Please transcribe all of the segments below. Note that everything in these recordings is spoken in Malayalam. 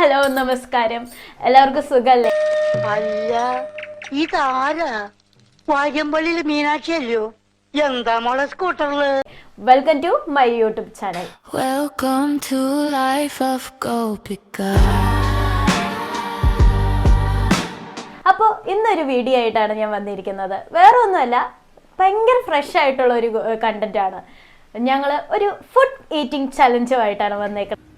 ഹലോ നമസ്കാരം, എല്ലാവർക്കും സുഖല്ലേ? അല്ല ഇതാരാ? വാര്യമ്പള്ളിയില് മീനാക്ഷി അല്ലയോ? എന്താ മോളെ സ്കൂട്ടറില്? Welcome to my YouTube channel. Welcome to life of Gopika. അപ്പോൾ ഇന്നൊരു വീഡിയോ ആയിട്ടാണ് ഞാൻ വന്നിരിക്കുന്നത്. വേറെ ഒന്നുമല്ല, ഭയങ്കര ഫ്രഷ് ആയിട്ടുള്ള ഒരു കണ്ടന്റ് ആണ്. ഞങ്ങൾ ഒരു ഫുഡ് ഈറ്റിംഗ് ചലഞ്ചുമായിട്ടാണ് വന്നേക്കുന്നത്.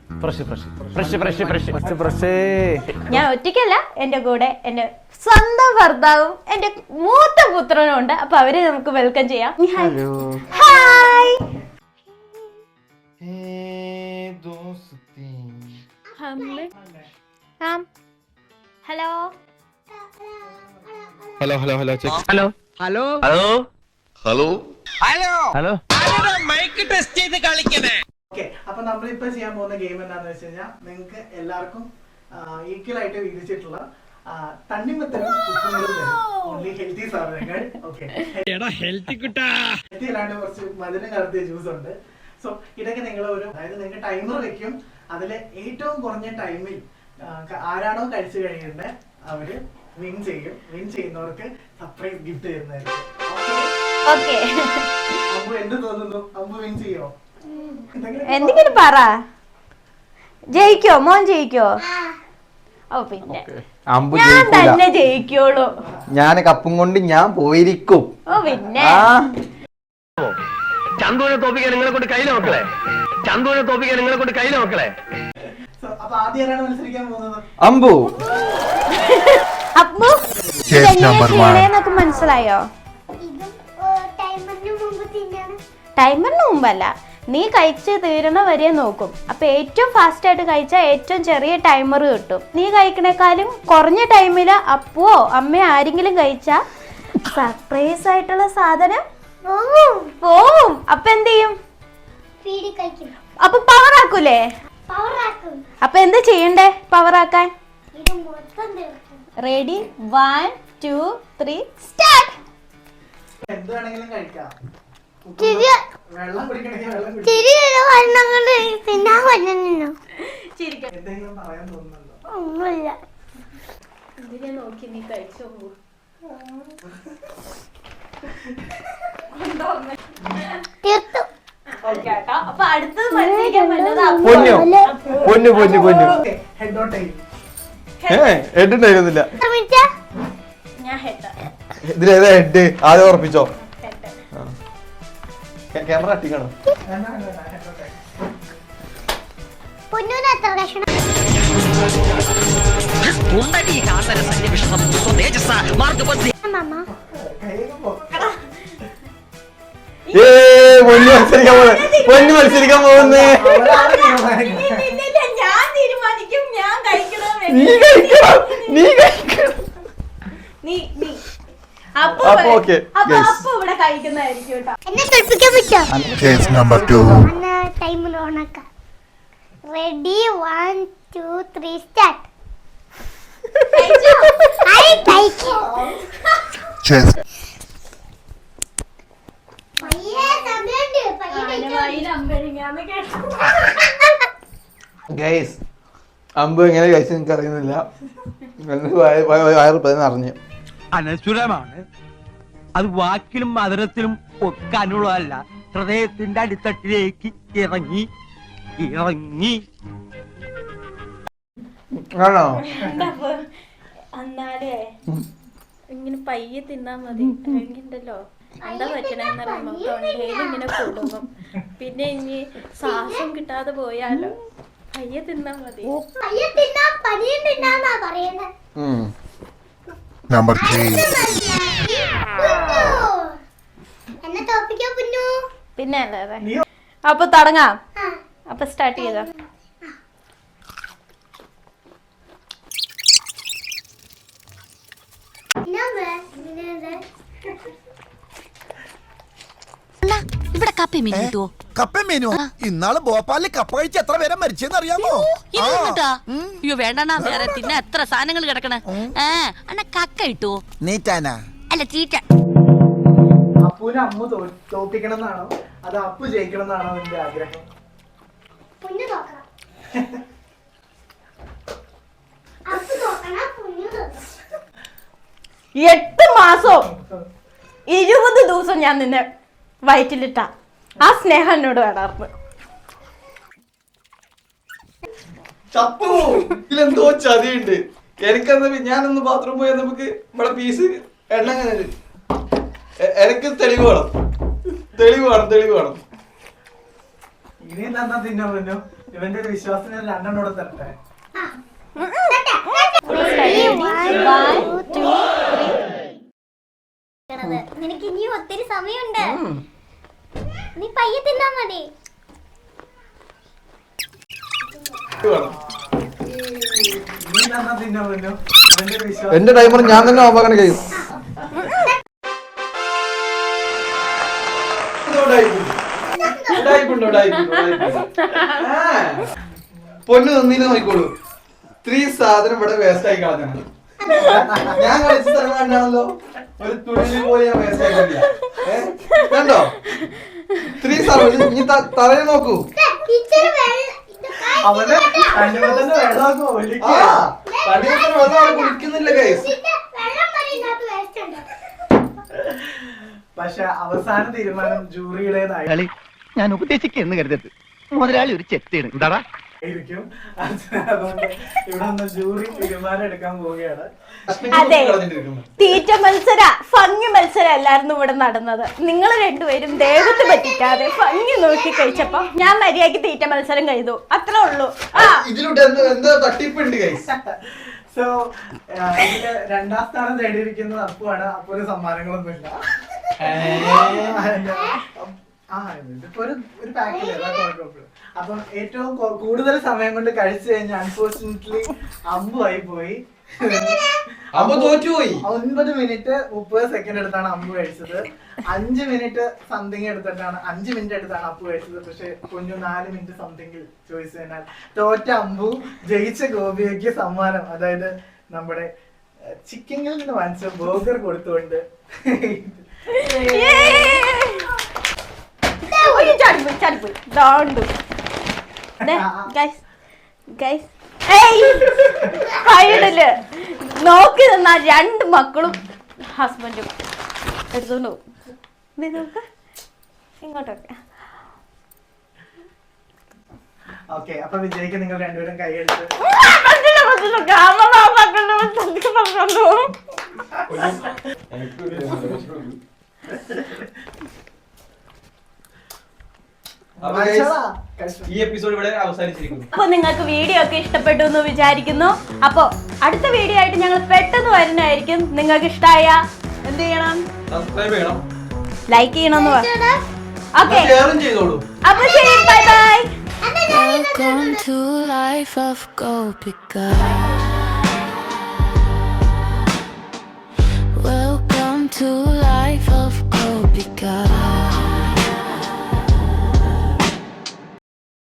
ഞാൻ ഒറ്റയ്ക്കല്ല, എൻ്റെ കൂടെ എൻ്റെ സ്വന്തം ഭർത്താവും എൻ്റെ മൂത്ത പുത്രനും ഉണ്ട്. അപ്പൊ അവരെ നമുക്ക് വെൽക്കം ചെയ്യാം. Hi. Hello hello hello hello check hello hello hello hello hello hello mic test ചെയ്ത് കളിക്കണേ. ഓക്കെ, അപ്പൊ നമ്മളിപ്പോ ചെയ്യാൻ പോകുന്ന ഗെയിം എന്താണെന്ന് വെച്ച് കഴിഞ്ഞാൽ നിങ്ങൾക്ക് എല്ലാവർക്കും ഈക്വൽ ആയിട്ട് വീതിച്ചിട്ടുള്ള തണ്ണിമത്തനും ഓൺലി ഹെൽത്തി സാധനങ്ങൾ. ഓക്കെ, ഹെൽത്തി അല്ലാണ്ട് കുറച്ച് മധുരം കലർത്തിയ ജ്യൂസ് ഉണ്ട്. സോ ഇതൊക്കെ നിങ്ങൾ അതായത് നിങ്ങൾക്ക് ടൈമർ വെക്കും. അതില് ഏറ്റവും കുറഞ്ഞ ടൈമിൽ ആരാണോ കഴിച്ചു കഴിയുന്നത് അവര് വിൻ ചെയ്യും. വിൻ ചെയ്യുന്നവർക്ക് സർപ്രൈസ് ഗിഫ്റ്റ് തരുന്നതായിരിക്കും. ഓക്കെ, അമ്പു എന്ത് തോന്നുന്നു? അമ്പു വിൻ ചെയ്യോ? എന്തെങ്കിലും പറ. ജയിക്കോ? മോൻ ജയിക്കോ? ഓ പിന്നെ ഞാൻ തന്നെ ജയിക്കോളൂ. ഞാൻ കപ്പും കൊണ്ട് ഞാൻ പോയിരിക്കും. ഓ പിന്നെ ചന്തുവിനെ തോപ്പിക്കാൻ നിങ്ങളെ കൊണ്ട് കയ്യിലെ മക്കളെ, ചന്തുവിനെ തോപ്പിക്കാൻ നിങ്ങളെ കൊണ്ട് കയ്യിലെ മക്കളെ. അപ്പൊ ആദ്യം ആരാണ് മത്സരിക്കാൻ പോകുന്നത്? അമ്പു. അപ്പു ചെയ്യണേന്നൊക്കെ മനസ്സിലായോ? ടൈമറിന് മുമ്പല്ല, നീ കഴിച്ച് തീരണ വരെ നോക്കും. അപ്പൊ ഏറ്റവും ഫാസ്റ്റ് ആയിട്ട് കഴിച്ചാൽ ഏറ്റവും ചെറിയ ടൈമർ കിട്ടും. നീ കഴിക്കണേക്കാളും കുറഞ്ഞ ടൈമില് അപ്പുവോ അമ്മയോ ആരെങ്കിലും കഴിച്ചാ സർപ്രൈസ് ആയിട്ടുള്ള സാധനം പോവും. അപ്പൊ എന്ത് ചെയ്യും? അപ്പൊ പവർ ആക്കൂലേ? അപ്പൊ എന്താ ചെയ്യണ്ടേ പവർ ആക്കാൻ? Ready, 1 2 3 start. എന്ത് വേണമെങ്കിലും കഴിക്കാം. വെള്ളം കുടിക്കണമെങ്കിൽ വെള്ളം കുടിക്കാം. എന്തെങ്കിലും പറയാൻ തോന്നുന്നുണ്ടോ? ഇതിനെ നോക്കി നീ കഴിച്ചോ. അപ്പൊ അടുത്തത് മത്സരിക്കാൻ പൊന്നു പൊന്നു പൊന്നു പൊന്നു. Head or tail? ഹെഡുണ്ടായിരുന്നില്ല. ഞാൻ ഹെഡ്. ഇതിലേതാ ഹെഡ്? ആദ്യം ഉറപ്പിച്ചോ. ക്യാമറ അട്ടിക്കണം. പൊന്നു മത്സരിക്കാൻ പോകുന്നത്. പൊന്നു മത്സരിക്കാൻ പോകുന്നേ. ഞാൻ തീരുമാനിക്കും. ഞാൻ കഴിക്കണോ? നീ കഴിക്കണം. നീ കഴിക്കണം. നീ അപ്പൊ ഓക്കെ അപ്പൊ ഇവിടെ കഴിക്കുന്നതായിരിക്കും കേട്ടോ. എന്നെ കളിപ്പിക്കാൻ പറ്റോ? Case number 2. ടൈമിൽ ഓണാക്കാം. Ready, 1 2 3 start. ഗൈസ്, അമ്പ് എങ്ങനെ കഴിച്ചു എനിക്ക് അറിയുന്നില്ല. വയറ് അറിഞ്ഞു. അനശ്വരമാണ് അത്. വാക്കിലും മധുരത്തിലും ഒക്കെ അനുള്ളതല്ല, ഹൃദയത്തിന്റെ അടിത്തട്ടിലേക്ക് ഇറങ്ങി ഇറങ്ങി. ആണോ? എന്നാലേ ഇങ്ങനെ പയ്യെ തിന്നാ മതി. ഉണ്ടല്ലോ എന്താ പറ്റണെന്ന് പറയുമ്പോ തൊണ്ടയിൽ ഇങ്ങനെ കൊടുക്കും. പിന്നെ ഇനി ശ്വാസം കിട്ടാതെ പോയാലോ പയ്യെ തിന്നാ മതി. നമ്പർ 3. പിന്നെ അല്ലേ. അപ്പൊ തുടങ്ങാം. അപ്പൊ സ്റ്റാർട്ട് ചെയ്തോ. ഇവിടെ കപ്പ മീൻ കിട്ടുവോ? കപ്പ മീനോ? ഇന്നാള് ഭോപ്പാലിൽ കപ്പ കഴിച്ച് എത്ര പേരെ മരിച്ചെന്ന് അറിയാമോ? അയ്യോ വേണ്ട, വേറെ തിന്നെ എത്ര സാധനങ്ങൾ കിടക്കണ. അണ്ണ കക്ക കിട്ടുവോ? നീറ്റാനാ അല്ല തീറ്റ. അപ്പൂനെ അമ്മു തോപ്പിക്കണം എന്നാണോ അത് അപ്പു ജയിക്കണം എന്നാണോ നിന്റെ ആഗ്രഹം? 8 മാസവും 20 ദിവസം ഞാൻ നിന്നെ വയറ്റിലിട്ട ആ സ്നേഹം എന്നോട് വേണമായിരുന്നു. ചത്തു ഇതിലെന്തോ ചതിയുണ്ട്. എനിക്കെന്താ ഞാനൊന്ന് ബാത്റൂം പോയി നമുക്ക് ഇവിടെ പീസ് എണ്ണ അങ്ങനെ എനിക്ക് തെളിവ് വേണം. ഇനി തന്നെ തിന്നാൻ പറ്റും. ഇവന്റെ ഒരു വിശ്വാസത്തിന് 2 എണ്ണം കൂടെ തരട്ടെ. നിനക്ക് ഇനി ഒത്തിരി സമയമുണ്ട്. നീ പയ്യെ തിന്നാ മതി. ഇനി തന്നെ തിന്നാൻ പറ്റും. ഇവന്റെ ഒരു വിശ്വാസം. എന്റെ ടൈമർ ഞാൻ തന്നെ ഓഫാക്കാൻ കഴിയും. പൊന്നു നന്ദിയിൽ നോക്കിക്കോളൂ. 3 സാധനം ഇവിടെ വേസ്റ്റ് ആയി കളഞ്ഞാണ്. ഞാൻ കളിച്ച സ്ഥലം കണ്ടാണല്ലോ, ഒരു തുണി പോലെ ഞാൻ വേസ്റ്റ് ആക്കില്ല. കണ്ടോ 3 സാധനം. ഇനി തലയിൽ നോക്കൂ. അവന്റെ കണ്ണുമത്തന്നെ വെള്ളമൊക്കെ ഒലിക്കുക. തടിയൊക്കെ വെള്ളം അവിടെ കുളിക്കുന്നില്ല ഗൈസ്. പക്ഷെ അവസാന തീരുമാനം ജൂറിയുടേതായി ഞാൻ ഉപദേശിക്കുന്നു കരുതരുത്. മുതലാളി ഒരു ചെത്തിയാണ്. എന്താടാ ആയിരിക്കും. അതുകൊണ്ട് ഇവിടെ നിന്ന് ജൂറി തീരുമാനം എടുക്കാൻ പോവുകയാണ്. അതെ, തീറ്റ മത്സര ഭംഗി മത്സരം അല്ലായിരുന്നു ഇവിടെ നടന്നത്. നിങ്ങൾ രണ്ടുപേരും ദേഹത്ത് പറ്റിക്കാതെ ഭംഗി നോക്കി കഴിച്ചപ്പോ ഞാൻ മര്യാദക്ക് തീറ്റ മത്സരം കഴിച്ചു. അത്രേ ഉള്ളൂ. ഇതിലൂടെ എന്താ തട്ടിപ്പുണ്ട് ഗൈസ്. സോ ഇതില് 2ാം സ്ഥാനം നേടിയിരിക്കുന്നത് അപ്പുവാണ്. അപ്പൊ ഒരു സമ്മാനങ്ങളൊന്നുമില്ല. ഇതിപ്പോ ഒരു പാക്കില്ല. അപ്പം ഏറ്റവും കൂടുതൽ സമയം കൊണ്ട് കഴിച്ചു കഴിഞ്ഞാൽ അൺഫോർച്ചുനേറ്റ്ലി അമ്പുമായി പോയി. അപ്പൊ തോറ്റുപോയി. 9 മിനിറ്റ് 30 സെക്കൻഡ് എടുത്താണ് അമ്പു കഴിച്ചത്. 5 മിനിറ്റ് സംതിങ് എടുത്തിട്ടാണ് 5 മിനിറ്റ് എടുത്താണ് അപ്പു കഴിച്ചത്. പക്ഷെ കുഞ്ഞു 4 മിനിറ്റ് സംതിങ്ങിൽ ചോദിച്ചു കഴിഞ്ഞാൽ തോറ്റ അമ്പു ജയിച്ച ഗോപിയയ്ക്ക് സമ്മാനം, അതായത് നമ്മുടെ ചിക്കനിൽ നിന്ന് വാങ്ങിച്ച ബർഗർ കൊടുത്തുകൊണ്ട് നോക്കി നിന്നാ 2 മക്കളും ഹസ്ബൻഡും എടുത്തോണ്ട് പോകും ഇങ്ങോട്ടൊക്കെ. ഓക്കെ, അപ്പൊ വിജയിക്ക് നിങ്ങൾ രണ്ടുപേരും കൈയെടുത്ത് ഈ എപ്പിസോഡ് ഇവിടെ അവസാനിച്ചിരിക്കുന്നു. അപ്പൊ നിങ്ങൾക്ക് വീഡിയോ ഒക്കെ ഇഷ്ടപ്പെട്ടു എന്ന് വിചാരിക്കുന്നു. അപ്പൊ അടുത്ത വീഡിയോ ആയിട്ട് ഞങ്ങൾ പെട്ടെന്ന് വരുന്നതായിരിക്കും. നിങ്ങൾക്ക് ഇഷ്ടമായ എന്ത് ചെയ്യണം? സബ്സ്ക്രൈബ് ചെയ്യണം, ലൈക്ക് ചെയ്യണം. ഓക്കെ, ഷെയറും ചെയ്തോളൂ. അപ്പൊ ശരി, bye bye. Welcome to life of Gopika. Welcome to life of Gopika.